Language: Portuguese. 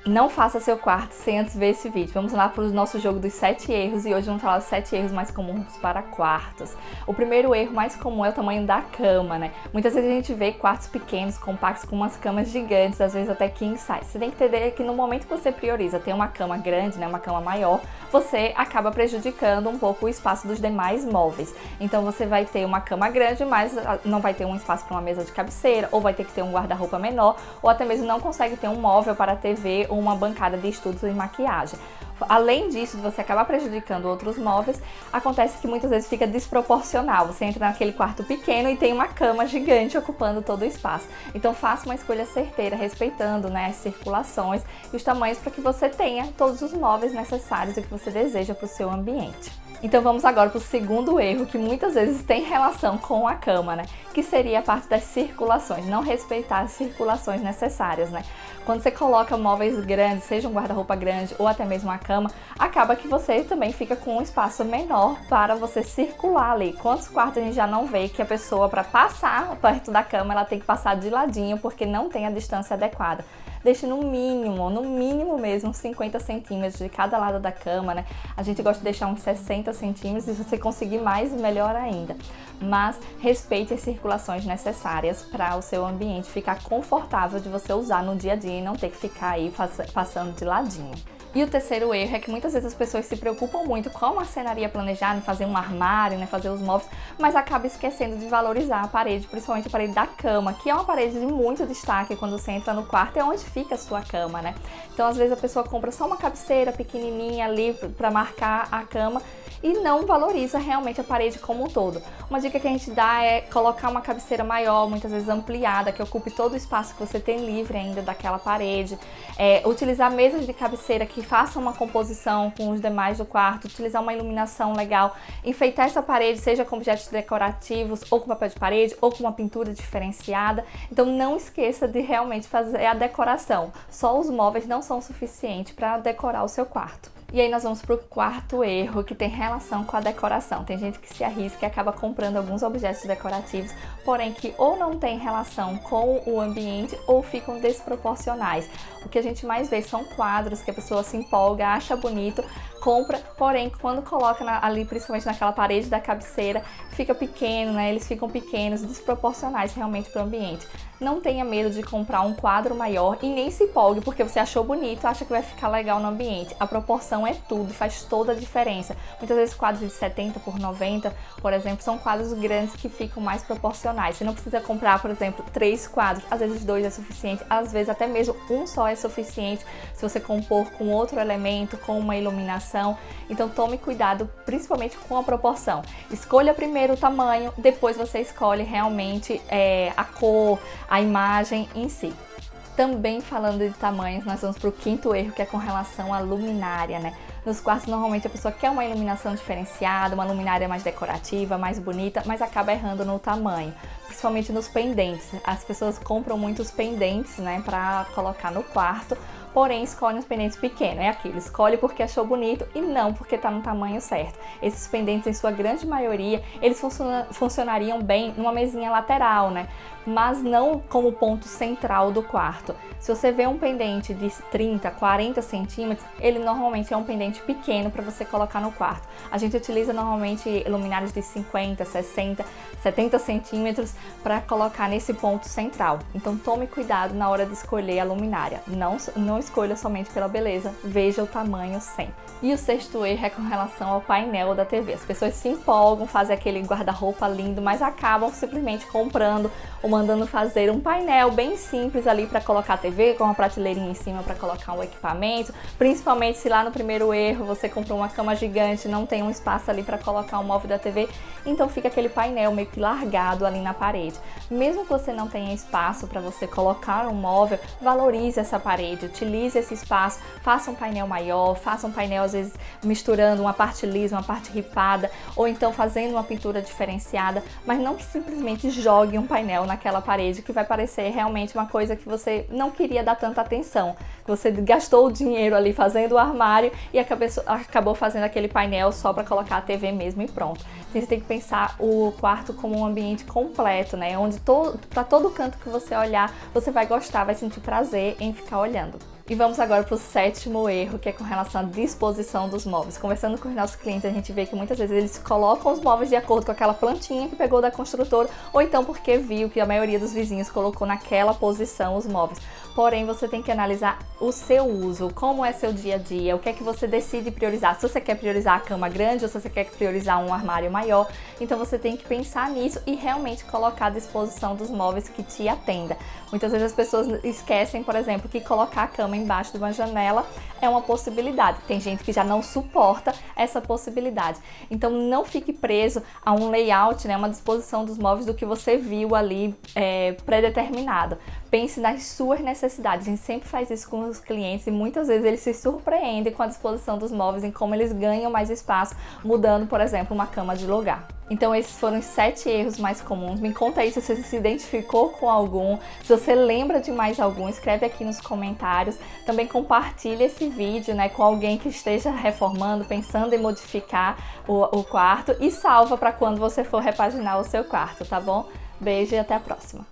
Não faça seu quarto sem antes ver esse vídeo. Vamos lá para o nosso jogo dos 7 erros e hoje vamos falar dos 7 erros mais comuns para quartos. O primeiro erro mais comum é o tamanho da cama, né? Muitas vezes a gente vê quartos pequenos, compactos, com umas camas gigantes, às vezes até king size. Você tem que entender que no momento que você prioriza ter uma cama grande, né, uma cama maior, você acaba prejudicando um pouco o espaço dos demais móveis. Então você vai ter uma cama grande, mas não vai ter um espaço para uma mesa de cabeceira, ou vai ter que ter um guarda-roupa menor, ou até mesmo não consegue ter um móvel para a TV ou uma bancada de estudos e maquiagem. Além disso, de você acabar prejudicando outros móveis, acontece que muitas vezes fica desproporcional. Você entra naquele quarto pequeno e tem uma cama gigante ocupando todo o espaço. Então faça uma escolha certeira, respeitando, né, as circulações e os tamanhos para que você tenha todos os móveis necessários e que você deseja para o seu ambiente. Então vamos agora para o segundo erro, que muitas vezes tem relação com a cama, né? Que seria a parte das circulações, não respeitar as circulações necessárias, né? Quando você coloca móveis grandes, seja um guarda-roupa grande ou até mesmo uma cama, acaba que você também fica com um espaço menor para você circular ali. Quantos quartos a gente já não vê que a pessoa, para passar perto da cama, ela tem que passar de ladinho porque não tem a distância adequada? Deixe no mínimo mesmo, 50 centímetros de cada lado da cama, né? A gente gosta de deixar uns 60 centímetros e se você conseguir mais, melhor ainda. Mas respeite as circulações necessárias para o seu ambiente ficar confortável de você usar no dia a dia e não ter que ficar aí passando de ladinho. E o terceiro erro é que muitas vezes as pessoas se preocupam muito com a marcenaria planejada, em fazer um armário, né, fazer os móveis, mas acaba esquecendo de valorizar a parede, principalmente a parede da cama, que é uma parede de muito destaque quando você entra no quarto, é onde fica a sua cama, né? Então às vezes a pessoa compra só uma cabeceira pequenininha ali para marcar a cama e não valoriza realmente a parede como um todo. Uma dica que a gente dá é colocar uma cabeceira maior, muitas vezes ampliada, que ocupe todo o espaço que você tem livre ainda daquela parede. Utilizar mesas de cabeceira que façam uma composição com os demais do quarto, utilizar uma iluminação legal, enfeitar essa parede, seja com objetos decorativos, ou com papel de parede, ou com uma pintura diferenciada. Então não esqueça de realmente fazer a decoração. Só os móveis não são suficientes para decorar o seu quarto. E aí nós vamos para o quarto erro, que tem relação com a decoração. Tem gente que se arrisca e acaba comprando alguns objetos decorativos, porém que ou não tem relação com o ambiente ou ficam desproporcionais. O que a gente mais vê são quadros que a pessoa se empolga, acha bonito, compra, porém quando coloca ali, principalmente naquela parede da cabeceira, fica pequeno, né? Eles ficam pequenos, desproporcionais realmente para o ambiente. Não tenha medo de comprar um quadro maior e nem se empolgue porque você achou bonito, acha que vai ficar legal no ambiente. A proporção é tudo, faz toda a diferença. Muitas vezes quadros de 70 por 90, por exemplo, são quadros grandes que ficam mais proporcionais. Você não precisa comprar, por exemplo, 3 quadros, às vezes 2 é suficiente, às vezes até mesmo um só é suficiente se você compor com outro elemento, com uma iluminação. Então tome cuidado, principalmente com a proporção. Escolha primeiro o tamanho, depois você escolhe realmente a cor, a imagem em si. Também falando de tamanhos, nós vamos para o quinto erro, que é com relação à luminária, né? Nos quartos, normalmente a pessoa quer uma iluminação diferenciada, uma luminária mais decorativa, mais bonita, mas acaba errando no tamanho, principalmente nos pendentes. As pessoas compram muitos pendentes, né, para colocar no quarto, porém escolhem os pendentes pequenos. É aquilo, escolhe porque achou bonito e não porque está no tamanho certo. Esses pendentes, em sua grande maioria, eles funcionariam bem numa mesinha lateral, né? Mas não como ponto central do quarto. Se você vê um pendente de 30, 40 centímetros, ele normalmente é um pendente pequeno para você colocar no quarto. A gente utiliza normalmente luminárias de 50, 60, 70 centímetros para colocar nesse ponto central. Então tome cuidado na hora de escolher a luminária. Não escolha somente pela beleza, veja o tamanho sempre. E o sexto erro é com relação ao painel da TV. As pessoas se empolgam, fazem aquele guarda-roupa lindo, mas acabam simplesmente comprando ou mandando fazer um painel bem simples ali para colocar a TV, com uma prateleirinha em cima para colocar um equipamento, principalmente se lá no primeiro erro você comprou uma cama gigante, não tem um espaço ali para colocar o móvel da TV, então fica aquele painel meio que largado ali na parede. Mesmo que você não tenha espaço para você colocar um móvel, valorize essa parede, utilize esse espaço, faça um painel maior, faça um painel às vezes misturando uma parte lisa, uma parte ripada, ou então fazendo uma pintura diferenciada, mas não simplesmente jogue um painel naquela parede que vai parecer realmente uma coisa que você não queria dar tanta atenção, que você gastou o dinheiro ali fazendo o armário e acabou fazendo aquele painel só para colocar a TV mesmo e pronto. Então, você tem que pensar o quarto como um ambiente completo, né? Onde para todo canto que você olhar, você vai gostar, vai sentir prazer em ficar olhando. E vamos agora para o sétimo erro, que é com relação à disposição dos móveis. Conversando com os nossos clientes, a gente vê que muitas vezes eles colocam os móveis de acordo com aquela plantinha que pegou da construtora, ou então porque viu que a maioria dos vizinhos colocou naquela posição os móveis. Porém, você tem que analisar o seu uso, como é seu dia a dia, o que é que você decide priorizar. Se você quer priorizar a cama grande ou se você quer priorizar um armário maior, então você tem que pensar nisso e realmente colocar à disposição dos móveis que te atenda. Muitas vezes as pessoas esquecem, por exemplo, que colocar a cama embaixo de uma janela é uma possibilidade. Tem gente que já não suporta essa possibilidade. Então não fique preso a um layout, né, uma disposição dos móveis do que você viu ali pré-determinado. Pense nas suas necessidades. A gente sempre faz isso com os clientes e muitas vezes eles se surpreendem com a disposição dos móveis, em como eles ganham mais espaço, mudando, por exemplo, uma cama de lugar. Então esses foram os 7 erros mais comuns. Me conta aí se você se identificou com algum, se você lembra de mais algum, escreve aqui nos comentários. Também compartilha esse vídeo, né, com alguém que esteja reformando, pensando em modificar o quarto e salva para quando você for repaginar o seu quarto, tá bom? Beijo e até a próxima!